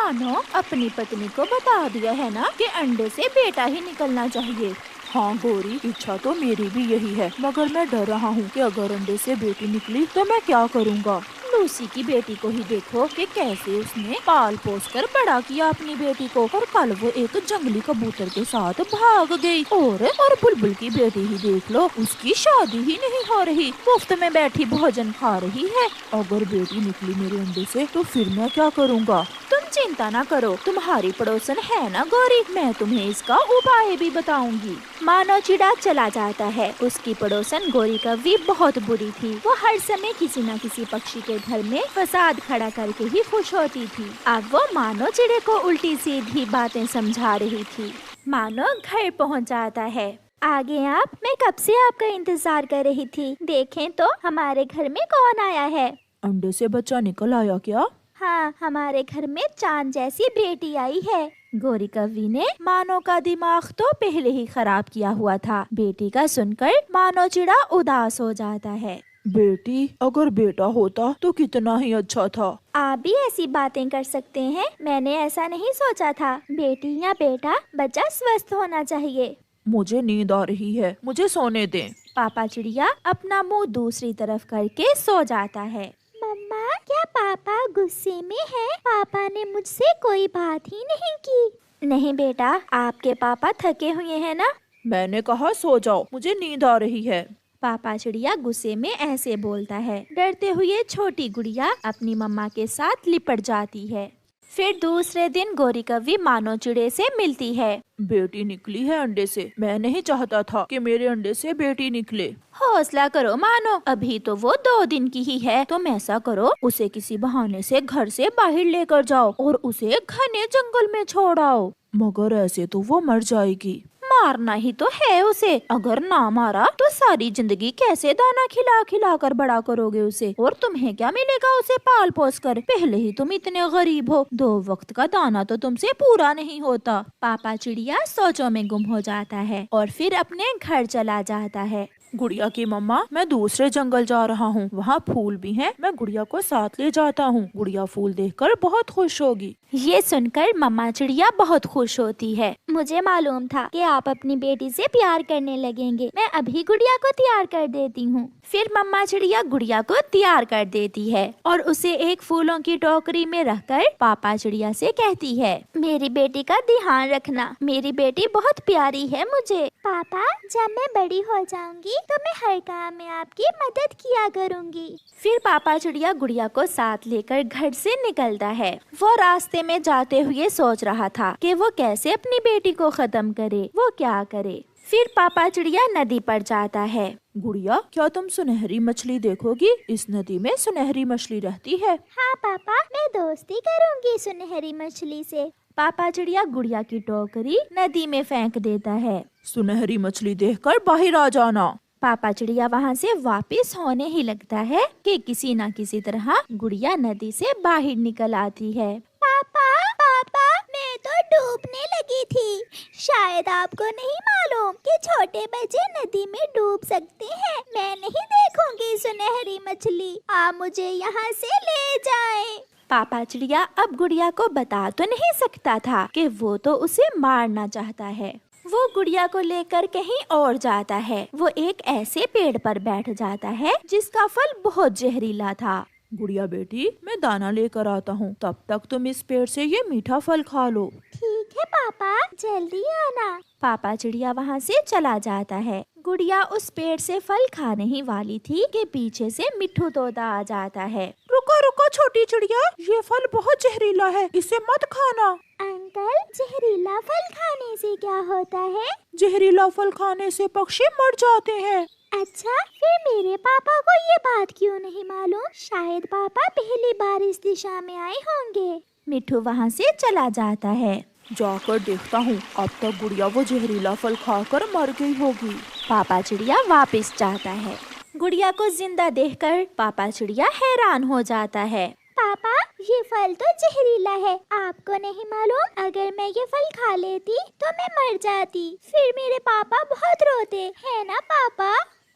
मानो अपनी पत्नी को बता दिया है ना कि अंडे से बेटा ही निकलना चाहिए। हाँ गौरी, इच्छा तो मेरी भी यही है, मगर मैं डर रहा हूँ कि अगर अंडे से बेटी निकली तो मैं क्या करूँगा। लूसी की बेटी को ही देखो कि कैसे उसने पाल पोस कर बड़ा किया अपनी बेटी को, और कल वो एक जंगली कबूतर के साथ भाग गई। और बुलबुल की बेटी ही देख लो, उसकी शादी ही नहीं हो रही, मुफ्त में बैठी भोजन खा रही है। अगर बेटी निकली मेरे अंडे से तो फिर मैं क्या करूँगा। तुम चिंता ना करो, तुम्हारी पड़ोसन है ना गौरी, मैं तुम्हें इसका उपाय भी बताऊंगी। मानो चिड़ा चला जाता है। उसकी पड़ोसन गौरी कव्वी बहुत बुरी थी। वो हर समय किसी न किसी पक्षी के घर में फसाद खड़ा करके ही खुश होती थी। अब वो मानो चिड़े को उल्टी सीधी बातें समझा रही थी। मानो घर पहुंच जाता है। आगे आप, मैं कब से आपका इंतजार कर रही थी, देखें तो हमारे घर में कौन आया है। अंडे से बच्चा निकल आया क्या? हाँ, हमारे घर में चांद जैसी बेटी आई है। गौरी कव्वी ने मानो का दिमाग तो पहले ही खराब किया हुआ था। बेटी का सुनकर मानो चिड़ा उदास हो जाता है। बेटी, अगर बेटा होता तो कितना ही अच्छा था। आप भी ऐसी बातें कर सकते हैं, मैंने ऐसा नहीं सोचा था। बेटी या बेटा, बच्चा स्वस्थ होना चाहिए। मुझे नींद आ रही है, मुझे सोने दें। पापा चिड़िया अपना मुंह दूसरी तरफ करके सो जाता है। मम्मा, क्या पापा गुस्से में है? पापा ने मुझसे कोई बात ही नहीं की। नहीं बेटा, आपके पापा थके हुए हैं ना। मैंने कहा सो जाओ, मुझे नींद आ रही है। पापा चिड़िया गुस्से में ऐसे बोलता है। डरते हुए छोटी गुड़िया अपनी मम्मा के साथ लिपट जाती है। फिर दूसरे दिन गौरी कव्वी मानो चिड़े से मिलती है। बेटी निकली है अंडे से। मैं नहीं चाहता था कि मेरे अंडे से बेटी निकले। हौसला करो मानो, अभी तो वो 2 दिन की ही है। तुम ऐसा करो, उसे किसी बहाने से घर से बाहर लेकर जाओ और उसे घने जंगल में छोड़ आओ। मगर ऐसे तो वो मर जाएगी। मारना ही तो है उसे। अगर ना मारा तो सारी जिंदगी कैसे दाना खिला खिला कर बड़ा करोगे उसे, और तुम्हें क्या मिलेगा उसे पाल पोस कर। पहले ही तुम इतने गरीब हो, 2 वक्त का दाना तो तुमसे पूरा नहीं होता। पापा चिड़िया सोचों में गुम हो जाता है और फिर अपने घर चला जाता है। गुड़िया की मम्मा, मैं दूसरे जंगल जा रहा हूँ, वहाँ फूल भी हैं, मैं गुड़िया को साथ ले जाता हूँ। गुड़िया फूल देखकर बहुत खुश होगी। ये सुनकर मम्मा चिड़िया बहुत खुश होती है। मुझे मालूम था कि आप अपनी बेटी से प्यार करने लगेंगे। मैं अभी गुड़िया को तैयार कर देती हूँ। फिर मम्मा चिड़िया गुड़िया को तैयार कर देती है और उसे एक फूलों की टोकरी में रखकर पापा चिड़िया से कहती है, मेरी बेटी का ध्यान रखना, मेरी बेटी बहुत प्यारी है मुझे। पापा, जब मैं बड़ी हो जाऊंगी तो मैं हर काम में आपकी मदद किया करूंगी। फिर पापा चिड़िया गुड़िया को साथ लेकर घर से निकलता है। वो रास्ते में जाते हुए सोच रहा था कि वो कैसे अपनी बेटी को खत्म करे, वो क्या करे। फिर पापा चिड़िया नदी पर जाता है। गुड़िया, क्या तुम सुनहरी मछली देखोगी? इस नदी में सुनहरी मछली रहती है। हाँ पापा, मैं दोस्ती करूंगी सुनहरी मछली से। पापा चिड़िया गुड़िया की टोकरी नदी में फेंक देता है। सुनहरी मछली देखकर बाहर आ जाना। पापा चिड़िया वहाँ से वापस होने ही लगता है कि किसी न किसी तरह गुड़िया नदी से बाहर निकल आती है। पापा, पापा, मैं तो डूबने लगी थी। शायद आपको नहीं मालूम कि छोटे बच्चे नदी में डूब सकते हैं। मैं नहीं देखूंगी सुनहरी मछली, आप मुझे यहाँ से ले जाएं। पापा चिड़िया अब गुड़िया को बता तो नहीं सकता था कि वो तो उसे मारना चाहता है। वो गुड़िया को लेकर कहीं और जाता है। वो एक ऐसे पेड़ पर बैठ जाता है जिसका फल बहुत जहरीला था। गुड़िया बेटी, मैं दाना लेकर आता हूँ, तब तक तुम इस पेड़ से ये मीठा फल खा लो। ठीक है पापा, जल्दी आना। पापा चिड़िया वहाँ से चला जाता है। गुड़िया उस पेड़ से फल खाने ही वाली थी कि पीछे से मिट्ठू तोता आ जाता है। रुको रुको छोटी चिड़िया, ये फल बहुत जहरीला है, इसे मत खाना। अंकल, जहरीला फल खाने से क्या होता है? जहरीला फल खाने से पक्षी मर जाते हैं। अच्छा, फिर मेरे पापा को ये बात क्यों नहीं मालूम? शायद पापा पहली बार इस दिशा में आए होंगे। मिट्ठू वहाँ से चला जाता है। जाकर देखता हूँ, अब तक गुड़िया वो जहरीला फल खाकर मर गई होगी। पापा चिड़िया वापस जाता है। गुड़िया को जिंदा देखकर पापा चिड़िया हैरान हो जाता है। पापा, ये फल तो जहरीला है, आपको नहीं मालूम? अगर मैं ये फल खा लेती तो मैं मर जाती, फिर मेरे पापा बहुत रोते, है ना पापा?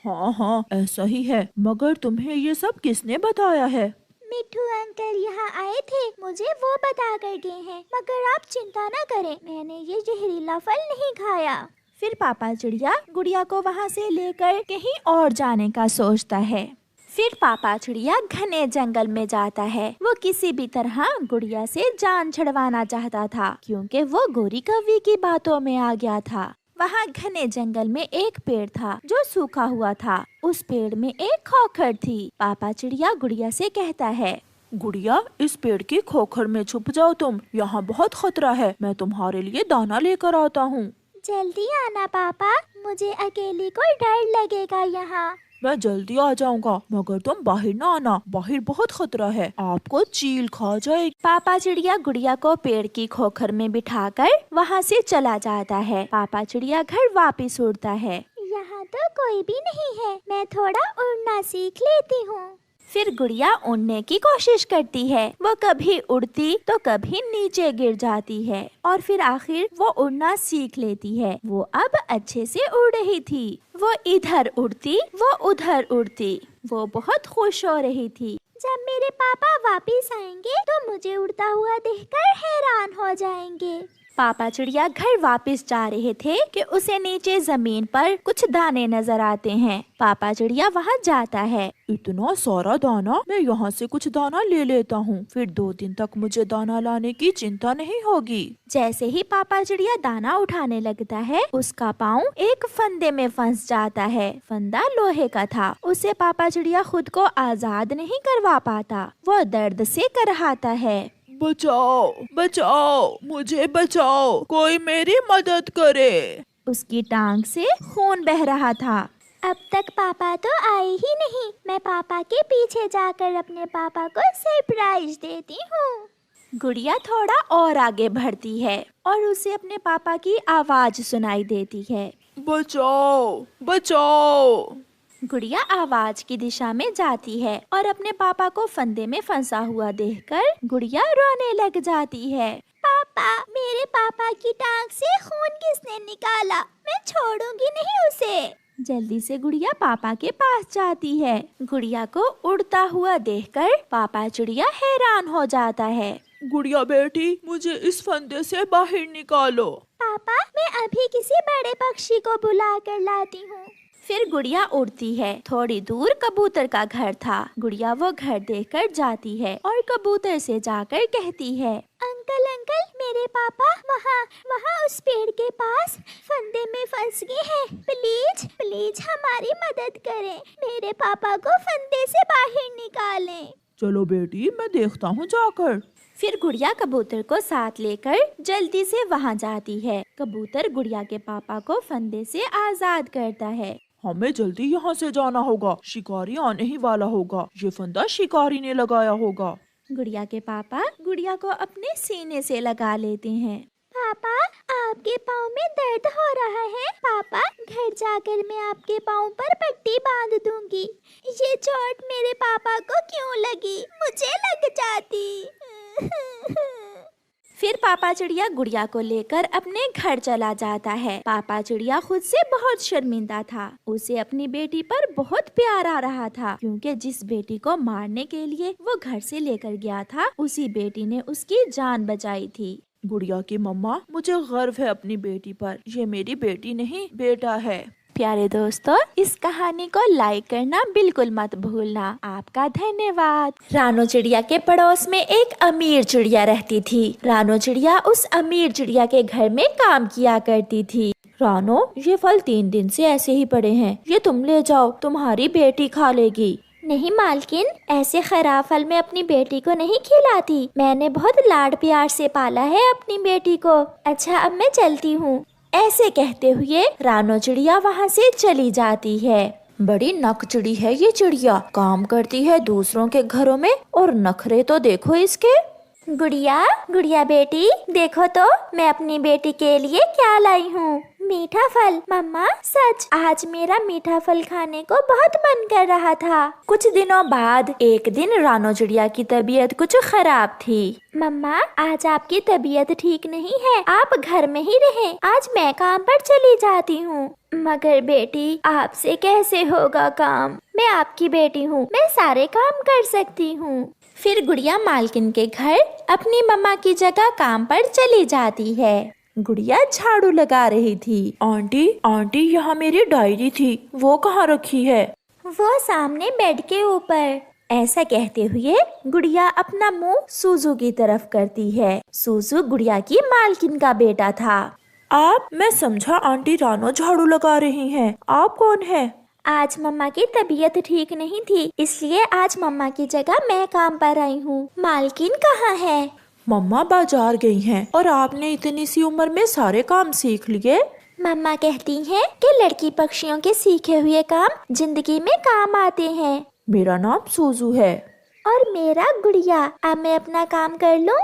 हाँ हाँ, ऐसा ही है, मगर तुम्हें ये सब किसने बताया है? मिट्ठू अंकल यहाँ आए थे, मुझे वो बता कर गए हैं, मगर आप चिंता न करें, मैंने ये जहरीला फल नहीं खाया। फिर पापा चिड़िया गुड़िया को वहाँ से लेकर कहीं और जाने का सोचता है। फिर पापा चिड़िया घने जंगल में जाता है। वो किसी भी तरह गुड़िया से जान छुड़वाना चाहता था, क्योंकि वो गोरी कौवी की बातों में आ गया था। वहाँ घने जंगल में एक पेड़ था जो सूखा हुआ था। उस पेड़ में एक खोखर थी। पापा चिड़िया गुड़िया से कहता है, गुड़िया, इस पेड़ की खोखर में छुप जाओ तुम, यहाँ बहुत खतरा है, मैं तुम्हारे लिए दाना लेकर आता हूँ। जल्दी आना पापा, मुझे अकेली को डर लगेगा यहाँ। मैं जल्दी आ जाऊंगा, मगर तुम बाहर ना आना, बाहर बहुत खतरा है, आपको चील खा जाएगी। पापा चिड़िया गुड़िया को पेड़ की खोखर में बिठाकर वहाँ से चला जाता है। पापा चिड़िया घर वापस उड़ता है। यहाँ तो कोई भी नहीं है, मैं थोड़ा उड़ना सीख लेती हूँ। फिर गुड़िया उड़ने की कोशिश करती है। वो कभी उड़ती तो कभी नीचे गिर जाती है और फिर आखिर वो उड़ना सीख लेती है। वो अब अच्छे से उड़ रही थी। वो इधर उड़ती, वो उधर उड़ती। वो बहुत खुश हो रही थी। जब मेरे पापा वापस आएंगे तो मुझे उड़ता हुआ देखकर हैरान हो जाएंगे। पापा चिड़िया घर वापस जा रहे थे कि उसे नीचे जमीन पर कुछ दाने नजर आते हैं। पापा चिड़िया वहाँ जाता है। इतना सारा दाना, मैं यहाँ से कुछ दाना ले लेता हूँ, फिर 2 दिन तक मुझे दाना लाने की चिंता नहीं होगी। जैसे ही पापा चिड़िया दाना उठाने लगता है, उसका पाँव एक फंदे में फंस जाता है। फंदा लोहे का था। उसे पापा चिड़िया खुद को आजाद नहीं करवा पाता। वो दर्द से करहाता है। बचाओ, बचाओ, मुझे बचाओ, कोई मेरी मदद करे। उसकी टांग से खून बह रहा था। अब तक पापा तो आए ही नहीं। मैं पापा के पीछे जाकर अपने पापा को सरप्राइज देती हूँ। गुड़िया थोड़ा और आगे बढ़ती है और उसे अपने पापा की आवाज सुनाई देती है, बचाओ, बचाओ। गुड़िया आवाज की दिशा में जाती है और अपने पापा को फंदे में फंसा हुआ देखकर गुड़िया रोने लग जाती है। पापा, मेरे पापा की टांग से खून किसने निकाला? मैं छोड़ूंगी नहीं उसे। जल्दी से गुड़िया पापा के पास जाती है। गुड़िया को उड़ता हुआ देखकर पापा चिड़िया हैरान हो जाता है। गुड़िया बेटी, मुझे इस फंदे से बाहर निकालो। पापा, मैं अभी किसी बड़े पक्षी को बुला कर लाती हूँ। फिर गुड़िया उड़ती है। थोड़ी दूर कबूतर का घर था। गुड़िया वो घर देखकर जाती है और कबूतर से जाकर कहती है, अंकल अंकल, मेरे पापा वहाँ वहाँ उस पेड़ के पास फंदे में फंस गए हैं। प्लीज प्लीज हमारी मदद करें। मेरे पापा को फंदे से बाहर निकालें। चलो बेटी, मैं देखता हूँ जाकर। फिर गुड़िया कबूतर को साथ लेकर जल्दी से वहाँ जाती है। कबूतर गुड़िया के पापा को फंदे से आजाद करता है। हमें जल्दी यहाँ से जाना होगा, शिकारी आने ही वाला होगा। ये फंदा शिकारी ने लगाया होगा। गुड़िया के पापा गुड़िया को अपने सीने से लगा लेते हैं। पापा, आपके पाँव में दर्द हो रहा है। पापा, घर जाकर मैं आपके पाँव पर पट्टी बांध दूंगी। ये चोट मेरे पापा को क्यों लगी? मुझे लग जाती। फिर पापा चिड़िया गुड़िया को लेकर अपने घर चला जाता है। पापा चिड़िया खुद से बहुत शर्मिंदा था। उसे अपनी बेटी पर बहुत प्यार आ रहा था, क्योंकि जिस बेटी को मारने के लिए वो घर से लेकर गया था, उसी बेटी ने उसकी जान बचाई थी। गुड़िया की मम्मा, मुझे गर्व है अपनी बेटी पर। ये मेरी बेटी नहीं, बेटा है। प्यारे दोस्तों, इस कहानी को लाइक करना बिल्कुल मत भूलना। आपका धन्यवाद। रानो चिड़िया के पड़ोस में एक अमीर चिड़िया रहती थी। रानो चिड़िया उस अमीर चिड़िया के घर में काम किया करती थी। रानो, ये फल 3 दिन से ऐसे ही पड़े हैं, ये तुम ले जाओ, तुम्हारी बेटी खा लेगी। नहीं मालकिन, ऐसे खराब फल मैं अपनी बेटी को नहीं खिलाती। मैंने बहुत लाड प्यार से पाला है अपनी बेटी को। अच्छा, अब मैं चलती हूँ। ऐसे कहते हुए रानो चिड़िया वहाँ से चली जाती है। बड़ी नकचड़ी है ये चिड़िया, काम करती है दूसरों के घरों में और नखरे तो देखो इसके। गुड़िया, गुड़िया बेटी, देखो तो मैं अपनी बेटी के लिए क्या लाई हूँ। मीठा फल। मम्मा, सच आज मेरा मीठा फल खाने को बहुत मन कर रहा था। कुछ दिनों बाद एक दिन रानो चिड़िया की तबीयत कुछ खराब थी। मम्मा, आज आपकी तबीयत ठीक नहीं है, आप घर में ही रहें। आज मैं काम पर चली जाती हूँ। मगर बेटी, आपसे कैसे होगा काम? मैं आपकी बेटी हूँ, मैं सारे काम कर सकती हूँ। फिर गुड़िया मालकिन के घर अपनी मम्मा की जगह काम पर चली जाती है। गुड़िया झाड़ू लगा रही थी। आंटी आंटी, यहाँ मेरी डायरी थी, वो कहाँ रखी है? वो सामने बेड के ऊपर। ऐसा कहते हुए गुड़िया अपना मुंह सूजू की तरफ करती है। सूजू गुड़िया की मालकिन का बेटा था। आप? मैं समझा आंटी रानो झाड़ू लगा रही हैं। आप कौन है? आज मम्मा की तबीयत ठीक नहीं थी, इसलिए आज मम्मा की जगह मैं काम पर आई हूँ। मालकिन कहाँ है? मम्मा बाजार गई हैं। और आपने इतनी सी उम्र में सारे काम सीख लिए? मम्मा कहती हैं कि लड़की पक्षियों के सीखे हुए काम जिंदगी में काम आते हैं। मेरा नाम सूजू है। और मेरा गुड़िया। अब मैं अपना काम कर लूं?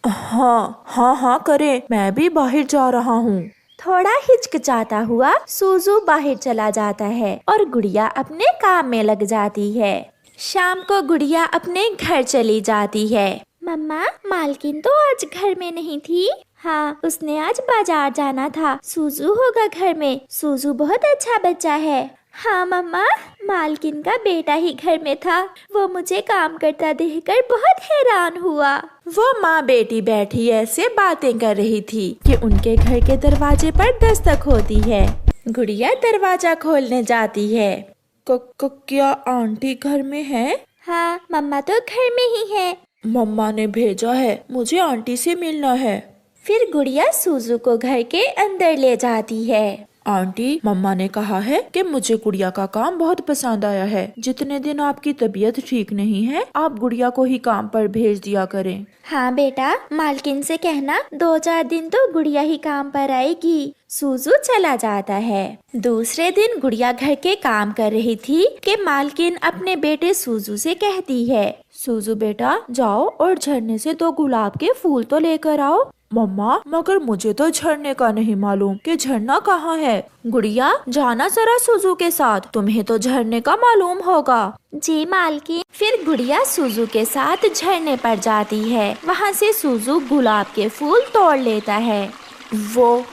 हाँ करें, मैं भी बाहर जा रहा हूँ। थोड़ा हिचकिचाता हुआ सूजू बाहर चला जाता है और गुड़िया अपने काम में लग जाती है। शाम को गुड़िया अपने घर चली जाती है। मम्मा, मालकिन तो आज घर में नहीं थी। हाँ, उसने आज बाजार जाना था। सूजू होगा घर में। सूजू बहुत अच्छा बच्चा है। हाँ मम्मा, मालकिन का बेटा ही घर में था। वो मुझे काम करता देखकर बहुत हैरान हुआ। वो माँ बेटी बैठी ऐसे बातें कर रही थी कि उनके घर के दरवाजे पर दस्तक होती है। गुड़िया दरवाजा खोलने जाती है। क्या आंटी घर में है? हाँ, मम्मा तो घर में ही है। मम्मा ने भेजा है, मुझे आंटी से मिलना है। फिर गुड़िया सूजू को घर के अंदर ले जाती है। आंटी, मम्मा ने कहा है कि मुझे गुड़िया का काम बहुत पसंद आया है। जितने दिन आपकी तबीयत ठीक नहीं है, आप गुड़िया को ही काम पर भेज दिया करें। हाँ बेटा, मालकिन से कहना 2-4 दिन तो गुड़िया ही काम पर आएगी। सूजू चला जाता है। दूसरे दिन गुड़िया घर के काम कर रही थी कि मालकिन अपने बेटे सूजू से कहती है, सूजू बेटा, जाओ और झरने से 2 गुलाब के फूल तो लेकर आओ। मम्मा, मगर मुझे तो झरने का नहीं मालूम कि झरना कहाँ है। गुड़िया, जाना जरा सूजू के साथ, तुम्हें तो झरने का मालूम होगा। जी मालकिन। फिर गुड़िया सूजू के साथ झरने पर जाती है। वहाँ से सूजू गुलाब के फूल तोड़ लेता है।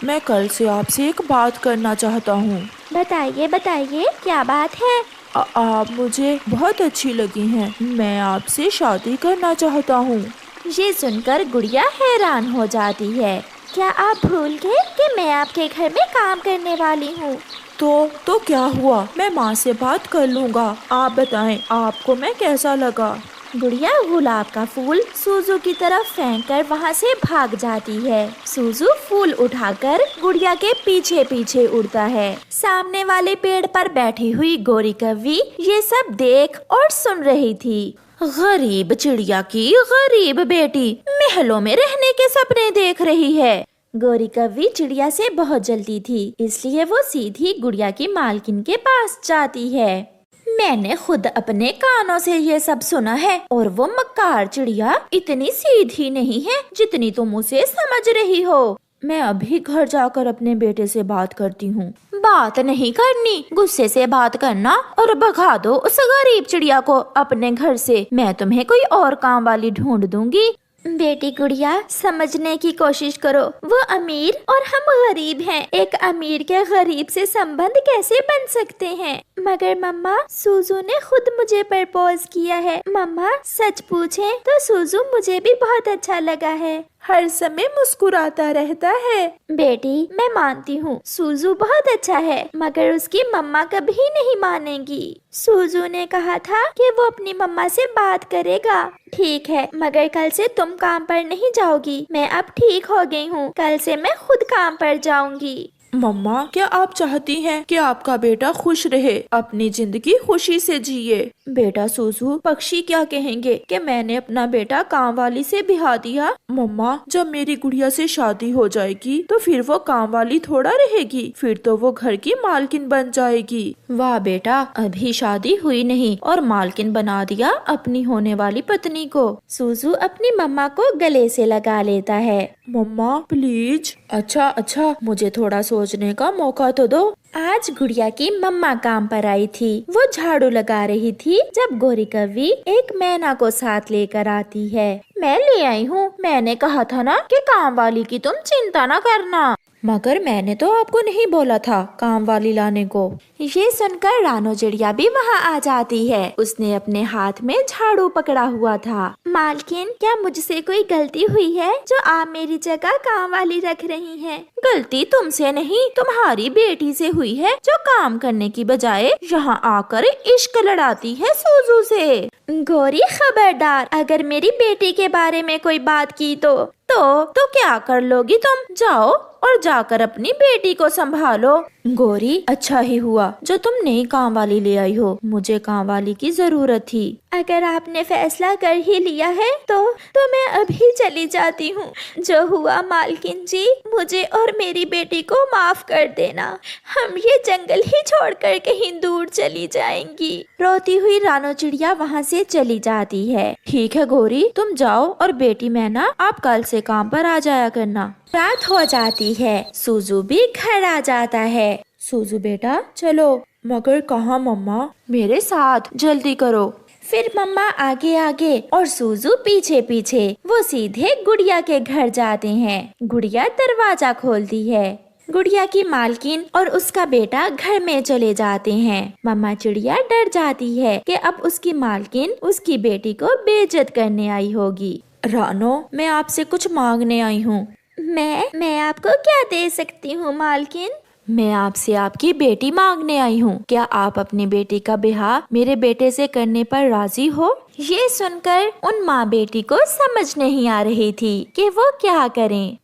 मैं कल से आपसे एक बात करना चाहता हूँ। बताइए बताइए, क्या बात है? आप मुझे बहुत अच्छी लगी हैं। मैं आपसे शादी करना चाहता हूँ। ये सुनकर गुड़िया हैरान हो जाती है। क्या आप भूल गए कि मैं आपके घर में काम करने वाली हूँ? तो क्या हुआ, मैं माँ से बात कर लूँगा। आप बताएं, आपको मैं कैसा लगा? गुड़िया गुलाब का फूल सूजू की तरफ फेंक कर वहाँ से भाग जाती है। सूजू फूल उठाकर गुड़िया के पीछे पीछे उड़ता है। सामने वाले पेड़ पर बैठी हुई गोरी कव्वी ये सब देख और सुन रही थी। गरीब चिड़िया की गरीब बेटी महलों में रहने के सपने देख रही है। गोरी कव्वी चिड़िया से बहुत जलती थी, इसलिए वो सीधी गुड़िया की मालकिन के पास जाती है। मैंने खुद अपने कानों से ये सब सुना है, और वो मक्कार चिड़िया इतनी सीधी नहीं है जितनी तुम उसे समझ रही हो। मैं अभी घर जाकर अपने बेटे से बात करती हूँ। बात नहीं करनी, गुस्से से बात करना और भगा दो उस गरीब चिड़िया को अपने घर से। मैं तुम्हें कोई और काम वाली ढूंढ दूंगी। बेटी गुड़िया, समझने की कोशिश करो। वो अमीर और हम गरीब हैं। एक अमीर के गरीब से संबंध कैसे बन सकते हैं? मगर मम्मा, सूजू ने खुद मुझे प्रपोज किया है। मम्मा, सच पूछें तो सूजू मुझे भी बहुत अच्छा लगा है। हर समय मुस्कुराता रहता है। बेटी, मैं मानती हूँ सूजू बहुत अच्छा है, मगर उसकी मम्मा कभी नहीं मानेगी। सूजू ने कहा था कि वो अपनी मम्मा से बात करेगा। ठीक है, मगर कल से तुम काम पर नहीं जाओगी। मैं अब ठीक हो गई हूँ, कल से मैं खुद काम पर जाऊंगी। मम्मा, क्या आप चाहती हैं कि आपका बेटा खुश रहे, अपनी जिंदगी खुशी से जिए? बेटा सूजू, पक्षी क्या कहेंगे कि मैंने अपना बेटा काम वाली से बिहा दिया? मम्मा, जब मेरी गुड़िया से शादी हो जाएगी तो फिर वो काम वाली थोड़ा रहेगी, फिर तो वो घर की मालकिन बन जाएगी। वाह बेटा, अभी शादी हुई नहीं और मालकिन बना दिया अपनी होने वाली पत्नी को। सूजू अपनी मम्मा को गले से लगा लेता है। मम्मा प्लीज। अच्छा, मुझे थोड़ा सोचने का मौका तो दो। आज गुड़िया की मम्मा काम पर आई थी। वो झाड़ू लगा रही थी जब गोरी कौवी एक मैना को साथ लेकर आती है। मैं ले आई हूँ, मैंने कहा था ना कि काम वाली की तुम चिंता न करना। मगर मैंने तो आपको नहीं बोला था काम वाली लाने को। ये सुनकर रानो चिड़िया भी वहाँ आ जाती है। उसने अपने हाथ में झाड़ू पकड़ा हुआ था। मालकिन, क्या मुझसे कोई गलती हुई है जो आप मेरी जगह काम वाली रख रही हैं? गलती तुमसे नहीं, तुम्हारी बेटी से हुई है जो काम करने की बजाय यहाँ आकर इश्क लड़ाती है सूजू से। गोरी खबरदार, अगर मेरी बेटी के बारे में कोई बात की तो क्या कर लोगी तुम? जाओ और जाकर अपनी बेटी को संभालो। गोरी, अच्छा ही हुआ जो तुम नई काम वाली ले आई हो, मुझे काम वाली की जरूरत थी। अगर आपने फैसला कर ही लिया है तो मैं अभी चली जाती हूँ। जो हुआ मालकिन जी, मुझे और मेरी बेटी को माफ कर देना। हम ये जंगल ही छोड़कर कहीं दूर चली जाएंगी। रोती हुई रानो चिड़िया वहाँ से चली जाती है। ठीक है गोरी, तुम जाओ और बेटी मैना आप कल से काम पर आ जाया करना। रात हो जाती है। सूजू भी घर आ जाता है। सूजू बेटा चलो। मगर कहाँ मम्मा? मेरे साथ, जल्दी करो। फिर मम्मा आगे आगे और सूजू पीछे पीछे। वो सीधे गुड़िया के घर जाते हैं। गुड़िया दरवाजा खोलती है। गुड़िया की मालकिन और उसका बेटा घर में चले जाते हैं। मम्मा चिड़िया डर जाती है कि अब उसकी मालकिन उसकी बेटी को बेइज्जत करने आई होगी। रानो, मैं आपसे कुछ मांगने आई हूँ। मैं आपको क्या दे सकती हूँ मालकिन? मैं आपसे आपकी बेटी मांगने आई हूँ। क्या आप अपनी बेटी का ब्याह मेरे बेटे से करने पर राजी हो? ये सुनकर उन माँ बेटी को समझ नहीं आ रही थी कि वो क्या करें।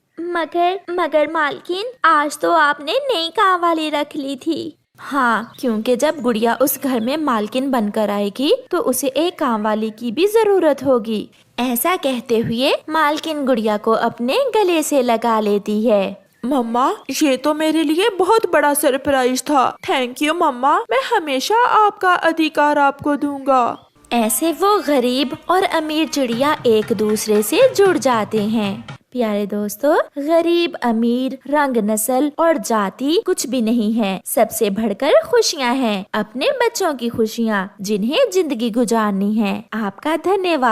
मगर मालकिन, आज तो आपने नई काम वाली रख ली थी। हाँ, क्योंकि जब गुड़िया उस घर में मालकिन बनकर आएगी तो उसे एक काम वाली की भी जरूरत होगी। ऐसा कहते हुए मालकिन गुड़िया को अपने गले से लगा लेती है। मम्मा, ये तो मेरे लिए बहुत बड़ा सरप्राइज था। थैंक यू मम्मा, मैं हमेशा आपका अधिकार आपको दूंगा। ऐसे वो गरीब और अमीर चिड़िया एक दूसरे से जुड़ जाते हैं। प्यारे दोस्तों, गरीब अमीर, रंग, नस्ल और जाति कुछ भी नहीं है। सबसे बढ़कर खुशियाँ हैं, अपने बच्चों की खुशियाँ जिन्हें जिंदगी गुजारनी है। आपका धन्यवाद।